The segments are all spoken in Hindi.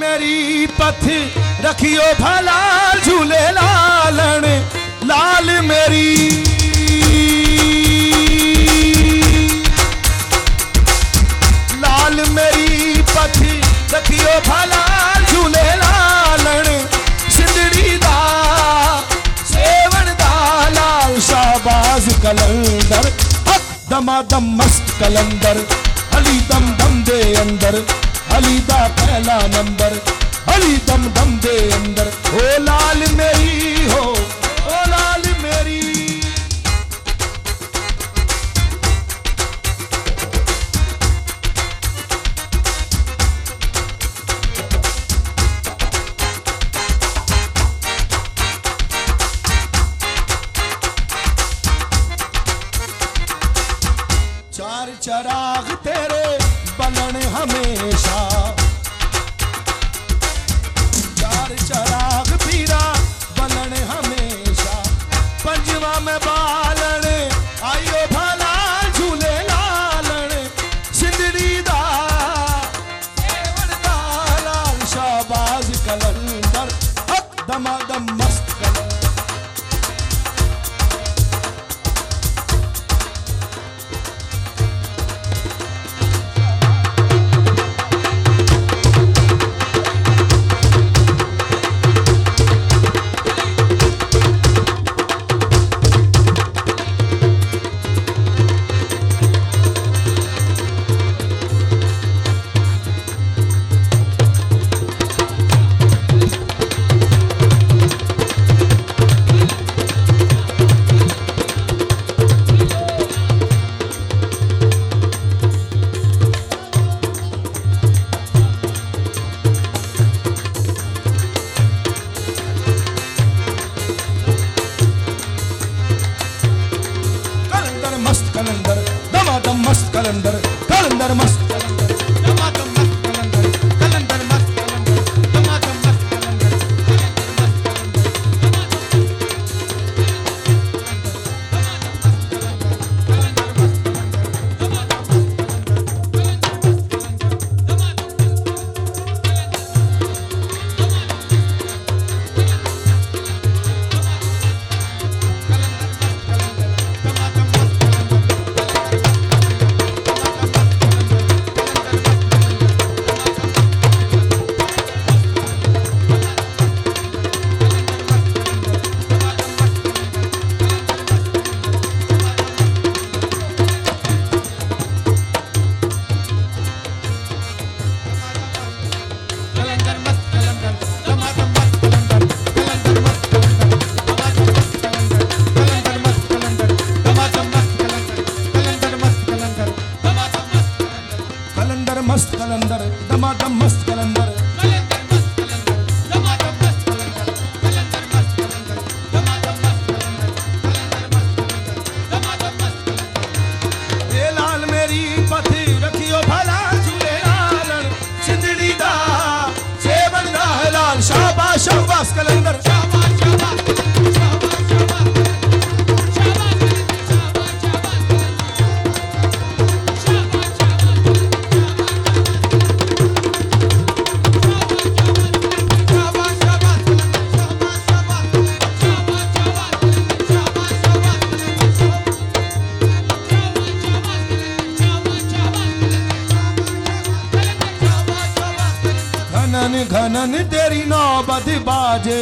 मेरी पथ रखियो भला झूले लालन लाल मेरी लाल मेरी पथ रखियो भला झूले लालन सिंधड़ी दा सेवन दा लाल शाहबाज कलंदर हक दमादम मस्त कलंदर अली दम दम दे अंदर अली दा पहला नंबर अली दम दम दे अंदर ओ लाल मेरी हो ओ लाल मेरी चार चराग तेरे बनन हमेशा चार चराग पीरा बनन हमेशा पंजवा में बालन आयो भला झूले लालन सिंधड़ी दा सेवन दा लाल शाहबाज कलंदर हक दमादम मस्त कलंदर कलंदर दमादम मस्त कलंदर कलंदर मस्त कलंदर दमादम मस्त कलंदर कलंदर मस्त कलंदर दमादम मस्त कलंदर मस्त कलंदर दमादम मस्त कलंदर लाल मेरी पथ रखियो भला झूले लालन सिंधड़ी दा सेवन दा लाल शाहबाज शाहबाज कलंदर घनन घनन तेरी नौबत बाजे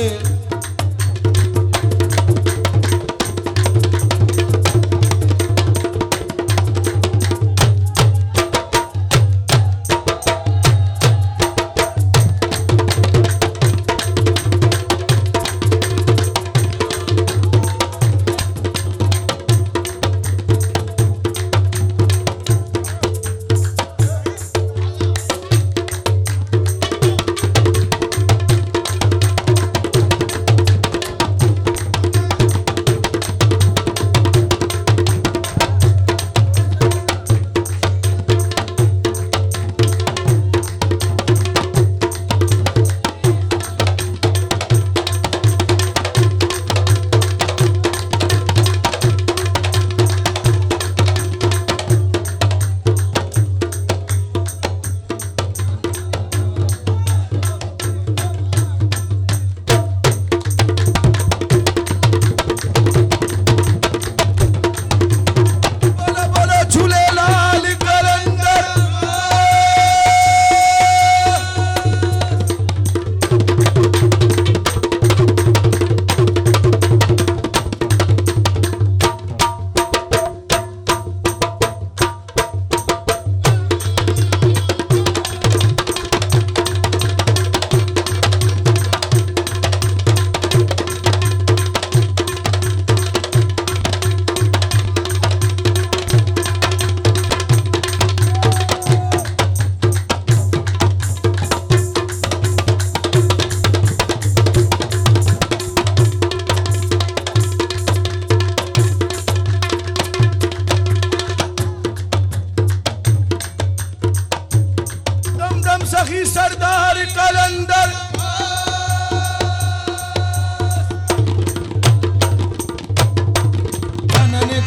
दम सखी सरदार कलंदर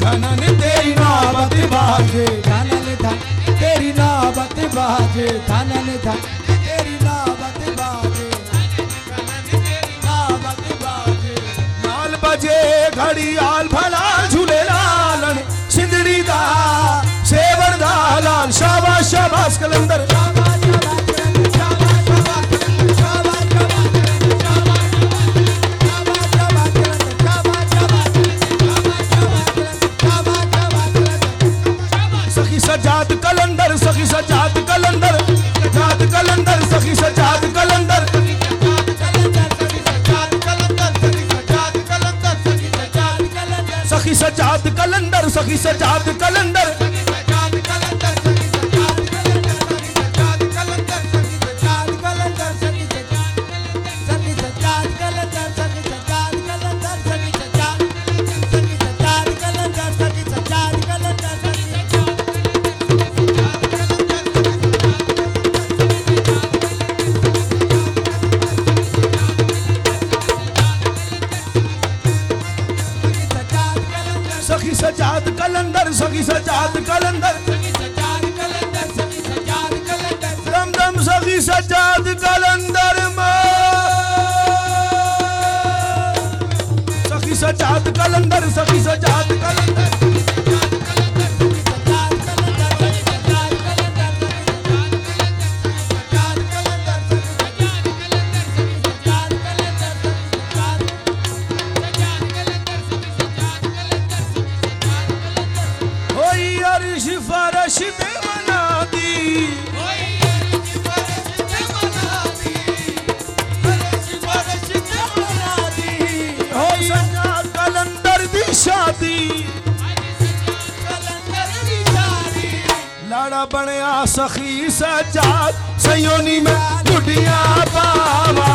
धनन तेरी नाबत बाजे धनन धन तेरी नाबत बाजे धनन धन तेरी नाबत बाजे नाबत बाजे नाल बजे घड़ियाल भला झूले लालन सिंदड़ी दा सेवन दा लाल शाबाश शाबाश कलंदर सजाद कलंदर सखी सजाद कलंदर सजाद कलंदर सखी सजाद कलंदर सखी सजाद कलंदर सखी सजाद कलंदर सखी सजाद कलंदर सखी सजाद कलंदर दम दम सखी सजाद कलंदर सखी सजाद कलंदर सखी सजाद कलंदर फरश पे मना दी हो सजाद कलंदर दी शादी लाड़ा बनया सखी सजाद सयोनी में लुटिया पावा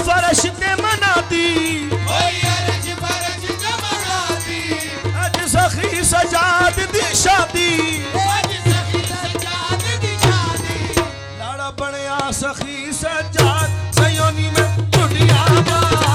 फरश ते मनाती अज सखी सजाद दी शादी लाड़ा बनया सखी सजाद सयोनी में टुटिया बाबा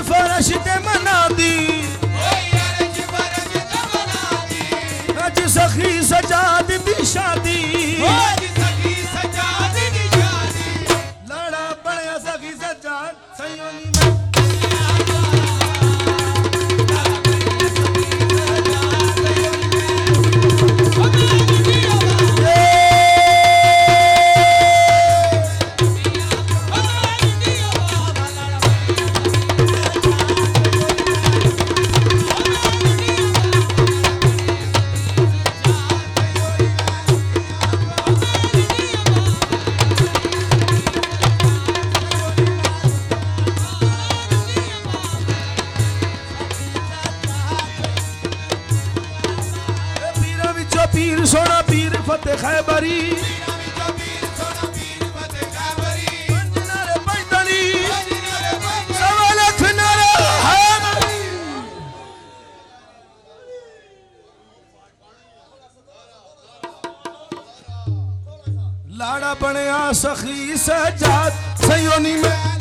फरश ते मना दी अज सखी सजाद दी शादी लाड़ा बनया सखी सजाद सयोनी में पीर सोना पीर फतेह खैबरी लाड़ा बनया सखी सजाद सयोनी में